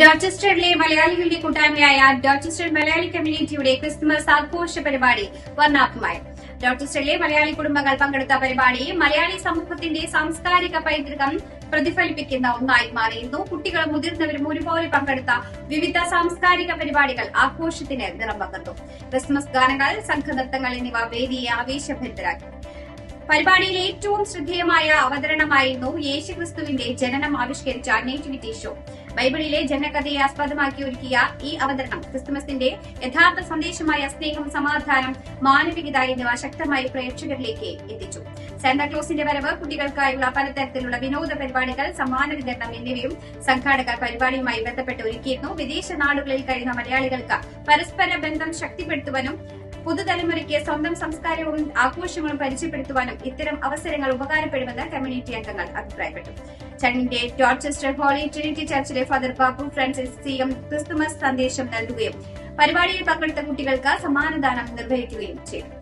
ഡോർച്ചസ്റ്ററിലെ മലയാളികളുടെ കൂട്ടായ്മയായ ഡോർച്ചസ്റ്റർ മലയാളി കമ്മ്യൂണിറ്റിയുടെ ക്രിസ്തുമസ് ആഘോഷ പരിപാടി വർണ്ണാഭമായി. ഡോർച്ചസ്റ്ററിലെ മലയാളി കുടുംബങ്ങൾ പങ്കെടുത്ത പരിപാടി മലയാളി സമൂഹത്തിന്റെ സാംസ്കാരിക പൈതൃകം പ്രതിഫലിപ്പിക്കുന്ന ഒന്നായി മാറിയിരുന്നു. കുട്ടികളും മുതിർന്നവരും ഒരുപോലെ പങ്കെടുത്ത വിവിധ സാംസ്കാരിക പരിപാടികൾ ആഘോഷത്തിന് നിറം പകർന്നു. ക്രിസ്തുമസ് ഗാനങ്ങൾ, സംഘനൃത്തങ്ങൾ എന്നിവ വേദിയെ ആവേശഭരിതരാക്കി. പരിപാടിയിലെ ഏറ്റവും ശ്രദ്ധേയമായ അവതരണമായിരുന്നു യേശുക്രിസ്തുവിന്റെ ജനനം ആവിഷ്കരിച്ച നേറ്റിവിറ്റി ഷോ. ബൈബിളിലെ ജനകഥയെ ആസ്പദമാക്കി ഒരുക്കിയ ഈ അവതരണം ക്രിസ്തുമസിന്റെ യഥാർത്ഥ സന്ദേശമായ സ്നേഹം, സമാധാനം, മാനവികത എന്നിവ ശക്തമായി പ്രേക്ഷകരിലേക്ക് എത്തിച്ചു. സാന്താക്ലോസിന്റെ വരവ്, കുട്ടികൾക്കായുള്ള പലതരത്തിലുള്ള വിനോദ പരിപാടികൾ, സമ്മാന വിതരണം എന്നിവയും സംഘാടകർ പരിപാടിയുമായി ബന്ധപ്പെട്ട് ഒരുക്കിയിരുന്നു. വിദേശ നാടുകളിൽ കഴിയുന്ന മലയാളികൾക്ക് പരസ്പര ബന്ധം ശക്തിപ്പെടുത്തുവാനും പുതുതലമുറയ്ക്ക് സ്വന്തം സംസ്കാരവും ആഘോഷങ്ങളും പരിചയപ്പെടുത്തുവാനും ഇത്തരം അവസരങ്ങൾ ഉപകാരപ്പെടുമെന്ന് കമ്മ്യൂണിറ്റി അംഗങ്ങൾ അഭിപ്രായപ്പെട്ടു. ചടങ്ങിന്റെ ഡോർച്ചസ്റ്റർ ഹോളി ട്രിനിറ്റി ചർച്ചിലെ father Babu Francis CM Christmas സന്ദേശം നൽകുകയും പരിപാടിയിൽ പങ്കെടുത്ത കുട്ടികൾക്ക് സമ്മാനദാനം നിർവഹിക്കുകയും ചെയ്തു.